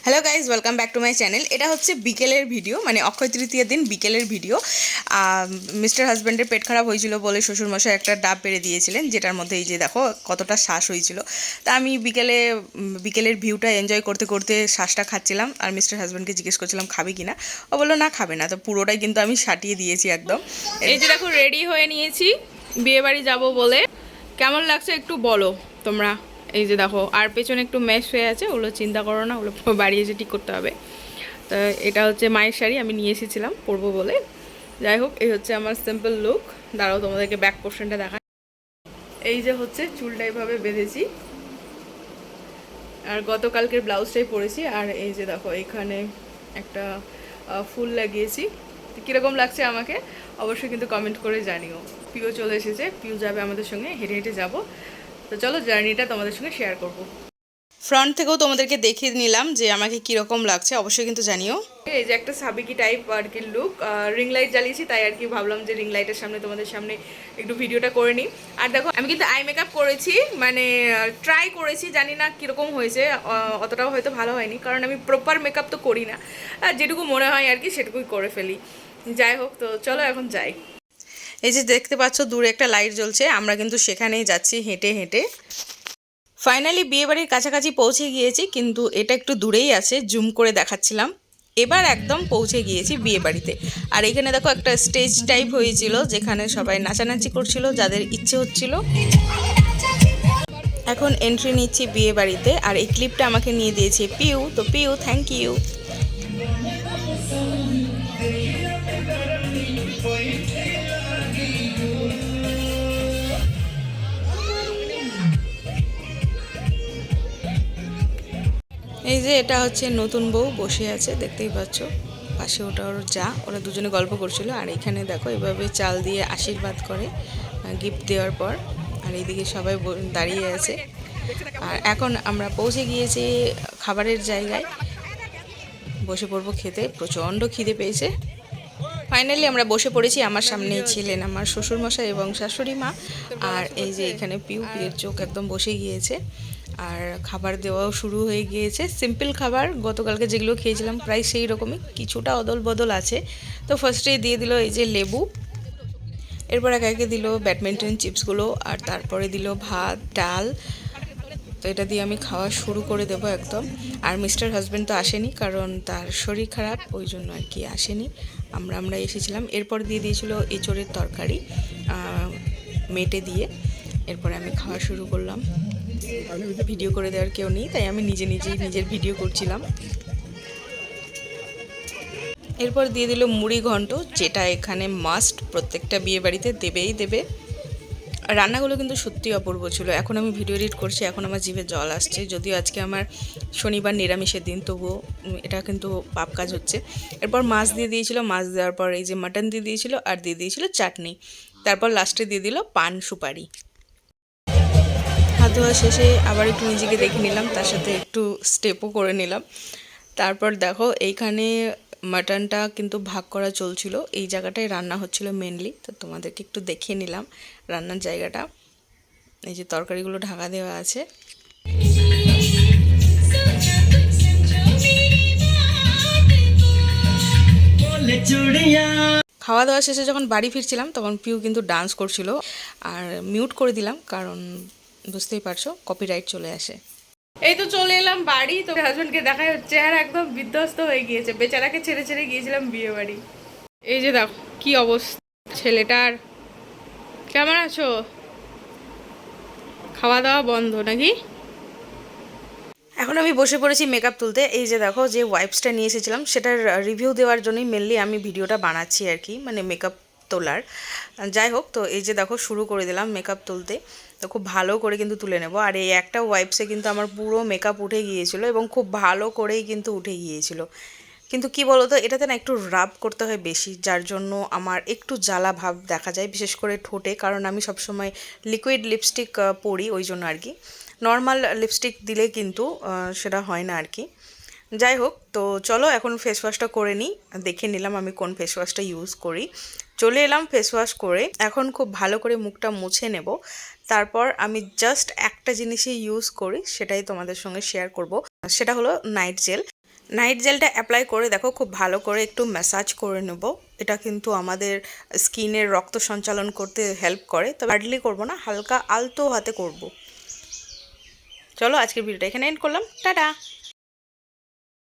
Hello guys, welcome back to my channel. এটা হচ্ছে বিকেলের ভিডিও, মানে অক্ষয় তৃতীয়ার দিন বিকেলের ভিডিও। মিস্টার হাজব্যান্ডের পেট খারাপ হয়েছিল বলে শ্বশুরমশাই একটা ডাব পেড়ে দিয়েছিলেন, যেটার মধ্যে এই যে দেখো কতটা শ্বাস হয়েছিল। তা আমি বিকেলের ভিউটা এনজয় করতে করতে শ্বাসটা খাচ্ছিলাম, আর মিস্টার হাজব্যান্ডকে জিজ্ঞেস করছিলাম খাবে কি না। ও বললো না খাবে না, তো পুরোটাই কিন্তু আমি সাটিয়ে দিয়েছি একদম। এই যে দেখো রেডি হয়ে নিয়েছি বিয়ে বাড়ি যাবো বলে। কেমন লাগছে একটু বলো তোমরা। এই যে দেখো, আর পেছনে একটু ম্যাশ হয়ে আছে, ওগুলো চিন্তা করো না, ওগুলো বাড়ি এসে ঠিক করতে হবে। তো এটা হচ্ছে মায়ের শাড়ি, আমি নিয়ে এসেছিলাম পরবো বলে। যাই হোক, এই হচ্ছে আমার সিম্পল লুক। দাঁড়াও তোমাদেরকে ব্যাক পোর্শনটা দেখা। এই যে হচ্ছে চুলটা এইভাবে বেঁধেছি, আর গতকালকের ব্লাউজটাই পরেছি। আর এই যে দেখো এখানে একটা ফুল লাগিয়েছি। কীরকম লাগছে আমাকে অবশ্যই কিন্তু কমেন্ট করে জানিও। পিউ চলে এসেছে, পিউ যাবে আমাদের সঙ্গে, হেঁটে হেঁটে যাবো। তো চলো জার্নিটা তোমাদের সঙ্গে শেয়ার করব। ফ্রন্ট থেকেও তোমাদেরকে দেখিয়ে নিলাম যে আমাকে কীরকম লাগছে, অবশ্যই কিন্তু জানিও। এই যে একটা সাবিকি টাইপ আর কি লুক, রিং লাইট জ্বালিয়েছি, তাই আর কি ভাবলাম যে রিং লাইটের সামনে তোমাদের সামনে একটু ভিডিওটা করে নিই। আর দেখো আমি কিন্তু আই মেকআপ করেছি, মানে ট্রাই করেছি, জানি না কীরকম হয়েছে। অতটাও হয়তো ভালো হয়নি, কারণ আমি প্রপার মেকআপ তো করি না, যেটুকু মনে হয় আর কি সেটুকুই করে ফেলি। যাই হোক, তো চলো এখন যাই। এই যে দেখতে পাচ্ছ দূরে একটা লাইট জ্বলছে, আমরা কিন্তু সেখানেই যাচ্ছি হেঁটে হেঁটে। ফাইনালি বিয়েবাড়ির কাছাকাছি পৌঁছে গিয়েছি, কিন্তু এটা একটু দূরেই আছে, জুম করে দেখাচ্ছিলাম। এবার একদম পৌঁছে গিয়েছি বিয়েবাড়িতে। আর এখানে দেখো একটা স্টেজ টাইপ হয়েছিল, যেখানে সবাই নাচানাচি করছিল যাদের ইচ্ছে হচ্ছিল। এখন এন্ট্রি নিচ্ছি বিয়েবাড়িতে, আর এই ক্লিপটা আমাকে নিয়ে দিয়েছে পিউ। তো পিউ, থ্যাংক ইউ। এই যে এটা হচ্ছে নতুন বউ বসে আছে, দেখতেই পাচ্ছ। পাশে ওটা ওর ওরা দুজনে গল্প করছিল। আর এখানে দেখো এভাবে চাল দিয়ে আশীর্বাদ করে গিফট দেওয়ার পর। আর এইদিকে সবাই দাঁড়িয়ে আছে। আর এখন আমরা পৌঁছে গিয়েছি খাবারের জায়গায়, বসে পড়বো খেতে। প্রচণ্ড খিদে পেয়েছে। ফাইনালি আমরা বসে পড়েছি। আমার সামনেই ছিলেন আমার শ্বশুরমশাই এবং শাশুড়ি মা। আর এই যে এখানে পিউর চোখ একদম বসে গিয়েছে। আর খাবার দেওয়াও শুরু হয়ে গিয়েছে। সিম্পল খাবার, গতকালকে যেগুলো খেয়েছিলাম প্রায় সেই রকমই, কিছুটা অদল বদল আছে। তো ফার্স্টেই দিয়ে দিল এই যে লেবু, এরপর একে একে দিল ব্যাডমিন্টন চিপসগুলো, আর তারপরে দিল ভাত ডাল। তো এটা দিয়ে আমি খাওয়া শুরু করে দেব একদম। আর মিস্টার হাজব্যান্ড তো আসেনি, কারণ তার শরীর খারাপ, ওই জন্য আর কি আসেনি। আমরা এসেছিলাম। এরপর দিয়ে দিয়েছিল এঁচোড়ের তরকারি মেটে দিয়ে। এরপরে আমি খাওয়া শুরু করলাম। ভিডিও করে দেওয়ার কেউ নেই, তাই আমি নিজেই নিজের ভিডিও করছিলাম। এরপর দিয়ে দিল মুড়ি ঘন্ট, যেটা এখানে মাস্ট, প্রত্যেকটা বিয়ে বাড়িতে দেবেই দেবে। রান্নাগুলো কিন্তু সত্যি অপূর্ব ছিল। এখন আমি ভিডিও এডিট করছি, এখন আমার জিভে জল আসছে। যদিও আজকে আমার শনিবার নিরামিষের দিন, তবুও এটা কিন্তু পাপ কাজ হচ্ছে। এরপর মাছ দিয়ে দিয়েছিল, মাছ দেওয়ার পর এই যে মাটন দিয়ে দিয়েছিল, আর দিয়ে দিয়েছিল চাটনি। তারপর লাস্টে দিয়ে দিল পান সুপারি। হাত ধোয়া শেষে আবার একটু নিজেকে দেখে নিলাম, তার সাথে একটু স্টেপও করে নিলাম। তারপর দেখো এইখানে মাটনটা কিন্তু ভাগ করা চলছিল, এই জায়গাটায় রান্না হচ্ছিল মেনলি। তো তোমাদেরকে একটু দেখিয়ে নিলাম রান্নার জায়গাটা। এই যে তরকারিগুলো ঢাকা দেওয়া আছে। খাওয়া দাওয়া শেষে যখন বাড়ি ফিরছিলাম, তখন পিউ কিন্তু ডান্স করছিল। আর মিউট করে দিলাম, কারণ বুঝতেই পারছো কপিরাইট চলে আসে। এই তো চলে এলাম বাড়ি। তো হাজবেন্ডকে দেখা হচ্ছে, আর একদম বিধ্বস্ত হয়ে গিয়েছে, বেচারাকে ছেড়ে ছেড়ে গিয়েছিলাম বিয়ে বাড়ি। এই যে দেখো কি অবস্থা ছেলেটার। কেমন আছো? খাওয়া দাওয়া বন্ধ নাকি? এখন আমি বসে পড়েছি মেকআপ তুলতে। এই যে দেখো যে ওয়াইপসটা নিয়ে এসেছিলাম, সেটার রিভিউ দেওয়ার জন্যই মেনলি আমি ভিডিওটা বানাচ্ছি আর কি, মানে মেকআপ তোলার। যাই হোক, তো এই যে দেখো শুরু করে দিলাম মেকআপ তুলতে। তো খুব ভালো করে কিন্তু তুলে নেব। আর এই একটা ওয়াইপসে কিন্তু আমার পুরো মেকআপ উঠে গিয়েছিল, এবং খুব ভালো করেই কিন্তু উঠে গিয়েছিল। কিন্তু কি বলতো, এটাতে না একটু রাব করতে হয় বেশি, যার জন্য আমার একটু জ্বালা ভাব দেখা যায়, বিশেষ করে ঠোঁটে, কারণ আমি সবসময় লিকুইড লিপস্টিক পরি, ওই জন্য আর কি। নর্মাল লিপস্টিক দিলে কিন্তু সেটা হয় না আর কি। যাই হোক, তো চলো এখন ফেস ওয়াশটা করে নিই। দেখে নিলাম আমি কোন ফেস ওয়াশটা ইউজ করি। চলে এলাম ফেস ওয়াশ করে। এখন খুব ভালো করে মুখটা মুছে নেব। তারপর আমি জাস্ট একটা জিনিসই ইউজ করি, সেটাই তোমাদের সঙ্গে শেয়ার করব। সেটা হলো নাইট জেল। নাইট জেলটা অ্যাপ্লাই করে দেখো খুব ভালো করে একটু ম্যাসাজ করে নেব। এটা কিন্তু আমাদের স্কিনের রক্ত সঞ্চালন করতে হেল্প করে, তবে হার্ডলি করবো না, হালকা আলতো হাতে করব। চলো আজকের ভিডিওটা এখানে এন্ড করলাম, টাটা।